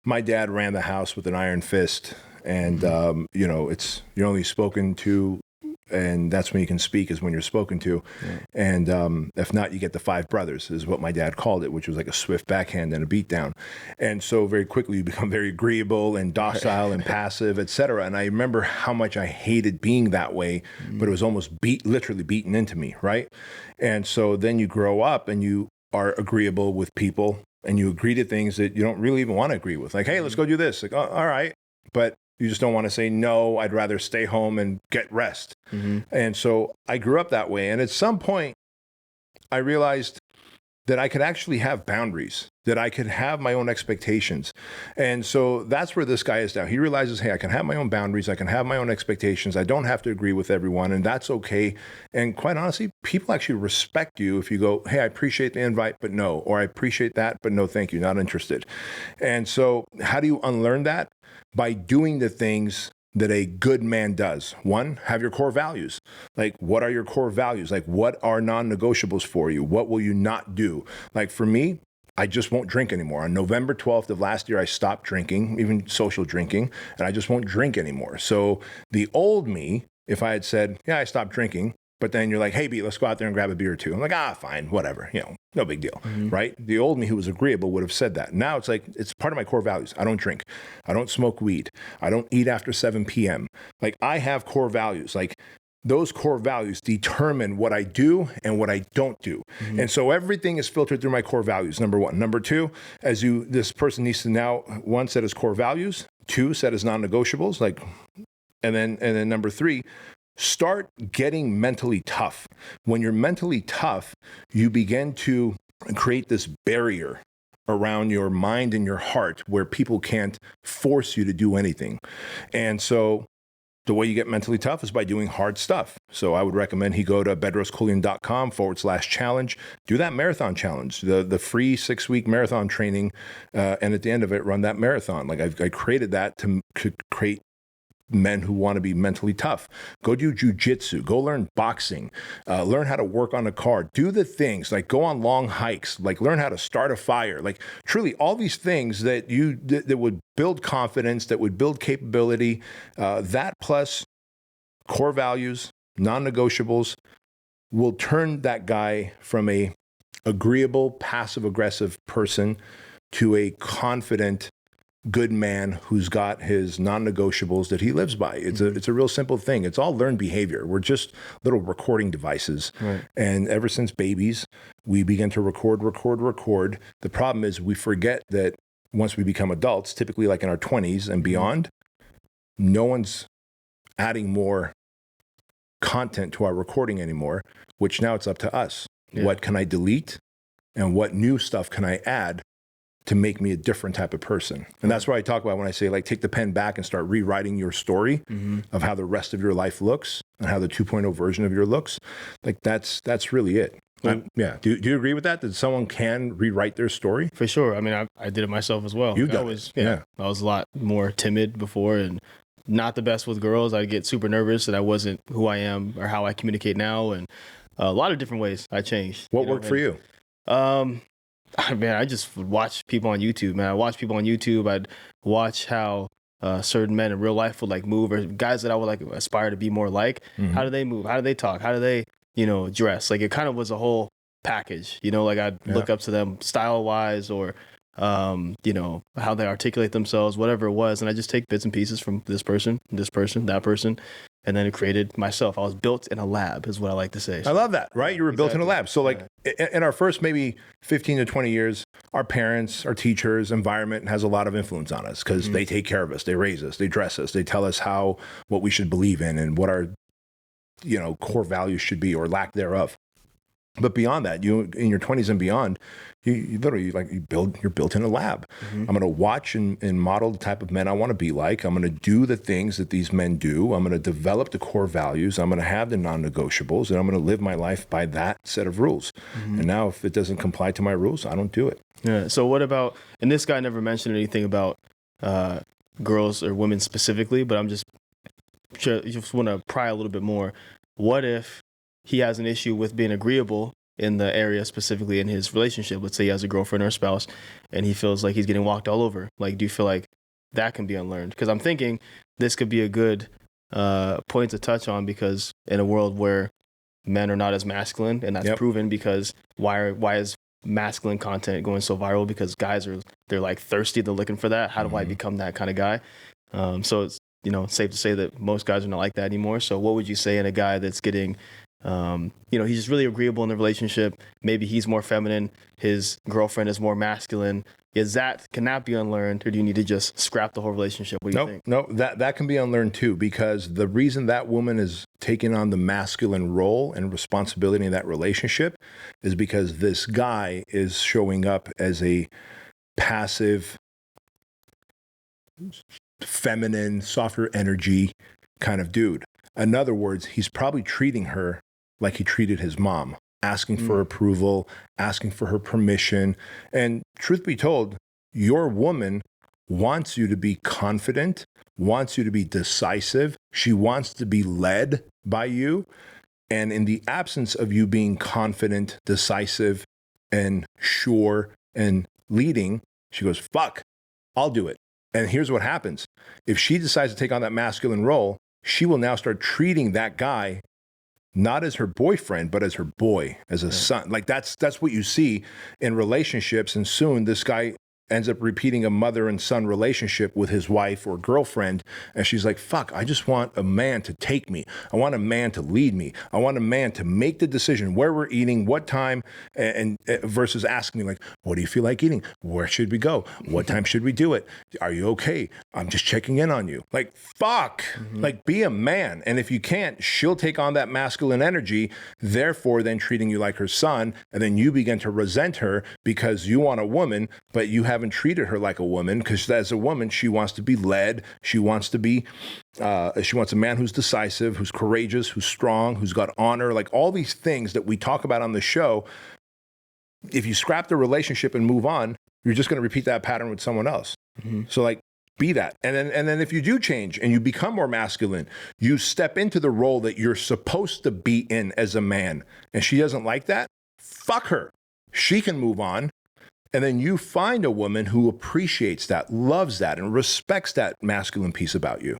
my dad ran the house with an iron fist, and you're only spoken to, and that's when you can speak, is when you're spoken to. Yeah. And if not, you get the 5 brothers, is what my dad called it, which was like a swift backhand and a beatdown. And so very quickly you become very agreeable and docile and passive, etc. And I remember how much I hated being that way, but it was almost literally beaten into me, right? And so then you grow up and you are agreeable with people, and you agree to things that you don't really even want to agree with. Like, hey, let's go do this. Like, oh, all right. But you just don't want to say, no, I'd rather stay home and get rest. And so I grew up that way. And at some point, I realized that I could actually have boundaries, that I could have my own expectations. And so that's where this guy is now. He realizes, hey, I can have my own boundaries. I can have my own expectations. I don't have to agree with everyone, and that's okay. And quite honestly, people actually respect you if you go, hey, I appreciate the invite, but no, or I appreciate that, but no, thank you, not interested. And so how do you unlearn that? By doing the things that a good man does. 1, have your core values. Like, what are your core values? Like, what are non-negotiables for you? What will you not do? Like, for me, I just won't drink anymore. On November 12th of last year, I stopped drinking, even social drinking, and I just won't drink anymore. So the old me, if I had said, yeah, I stopped drinking, but then you're like, hey, B, let's go out there and grab a beer or two. I'm like, fine, whatever, no big deal, right? The old me who was agreeable would have said that. Now it's like, it's part of my core values. I don't drink. I don't smoke weed. I don't eat after 7 p.m. Like, I have core values. Like, those core values determine what I do and what I don't do. And so everything is filtered through my core values, number 1. Number 2, this person needs to now, 1, set as core values, 2, set as non-negotiables, and then number 3, start getting mentally tough. When you're mentally tough, you begin to create this barrier around your mind and your heart where people can't force you to do anything. And so the way you get mentally tough is by doing hard stuff. So I would recommend he go to bedroskoulian.com/challenge, do that marathon challenge, the free 6-week marathon training. And at the end of it, run that marathon. Like, I created that to create men who want to be mentally tough. Go do jujitsu, go learn boxing, learn how to work on a car, do the things, like go on long hikes, like learn how to start a fire, like truly all these things that would build confidence, that would build capability, that plus core values, non-negotiables, will turn that guy from a agreeable, passive-aggressive person to a confident, good man who's got his non-negotiables that he lives by. It's a real simple thing. It's all learned behavior. We're just little recording devices. Right. And ever since babies, we begin to record. The problem is we forget that once we become adults, typically like in our 20s and beyond, no one's adding more content to our recording anymore, which now it's up to us. Yeah. What can I delete and what new stuff can I add to make me a different type of person? And that's what I talk about when I say, like, take the pen back and start rewriting your story of how the rest of your life looks and how the 2.0 version of your looks. Like, that's really it. Yeah. Do you agree with that someone can rewrite their story? For sure. I mean, I did it myself as well. You've done it. Yeah. I was a lot more timid before and not the best with girls. I'd get super nervous that I wasn't who I am or how I communicate now. And a lot of different ways I changed. What worked for you? Man, I just would watch people on YouTube, man. I watch people on YouTube. I'd watch how certain men in real life would like move, or guys that I would like aspire to be more like. How do they move? How do they talk? How do they, dress? Like, it kind of was a whole package, like I'd look up to them style wise or, how they articulate themselves, whatever it was. And I just take bits and pieces from this person, that person. And then it created myself. I was built in a lab, is what I like to say. I love that, right? You were built in a lab. So like in our first maybe 15 to 20 years, our parents, our teachers, environment has a lot of influence on us because they take care of us, they raise us, they dress us, they tell us what we should believe in and what our, core values should be or lack thereof. But beyond that, you in your 20s and beyond, you literally you're built in a lab. I'm going to watch and model the type of men I want to be like. I'm going to do the things that these men do. I'm going to develop the core values. I'm going to have the non-negotiables, and I'm going to live my life by that set of rules. And now if it doesn't comply to my rules, I don't do it. Yeah. So what about, and this guy never mentioned anything about girls or women specifically, but I'm just want to pry a little bit more. What if he has an issue with being agreeable in the area, specifically in his relationship. Let's say he has a girlfriend or a spouse and he feels like he's getting walked all over. Like, do you feel like that can be unlearned? Because I'm thinking this could be a good point to touch on, because in a world where men are not as masculine, and that's proven, because why is masculine content going so viral? Because guys they're like thirsty, they're looking for that. How do I become that kind of guy? So it's, you know, safe to say that most guys are not like that anymore. So what would you say in a guy that's getting, you know, he's just really agreeable in the relationship, maybe he's more feminine, his girlfriend is more masculine? Can that be unlearned, or do you need to just scrap the whole relationship? What do you think? No, that can be unlearned too, because the reason that woman is taking on the masculine role and responsibility in that relationship is because this guy is showing up as a passive, feminine, softer energy kind of dude. In other words, he's probably treating her like he treated his mom, asking for approval, asking for her permission. And truth be told, your woman wants you to be confident, wants you to be decisive. She wants to be led by you. And in the absence of you being confident, decisive, and sure and leading, she goes, fuck, I'll do it. And here's what happens. If she decides to take on that masculine role, she will now start treating that guy not as her boyfriend, but as her boy, as a son. Like that's what you see in relationships. And soon this guy ends up repeating a mother and son relationship with his wife or girlfriend. And she's like, fuck, I just want a man to take me. I want a man to lead me. I want a man to make the decision where we're eating, what time, and versus asking me like, what do you feel like eating? Where should we go? What time should we do it? Are you okay? I'm just checking in on you. Like, fuck, like be a man. And if you can't, she'll take on that masculine energy, therefore then treating you like her son. And then you begin to resent her because you want a woman, but you haven't treated her like a woman, because as a woman, she wants to be led. She wants to be, she wants a man who's decisive, who's courageous, who's strong, who's got honor, like all these things that we talk about on the show. If you scrap the relationship and move on, you're just going to repeat that pattern with someone else. So like, be that. And then if you do change and you become more masculine, you step into the role that you're supposed to be in as a man, and she doesn't like that, fuck her. She can move on. And then you find a woman who appreciates that, loves that, and respects that masculine piece about you.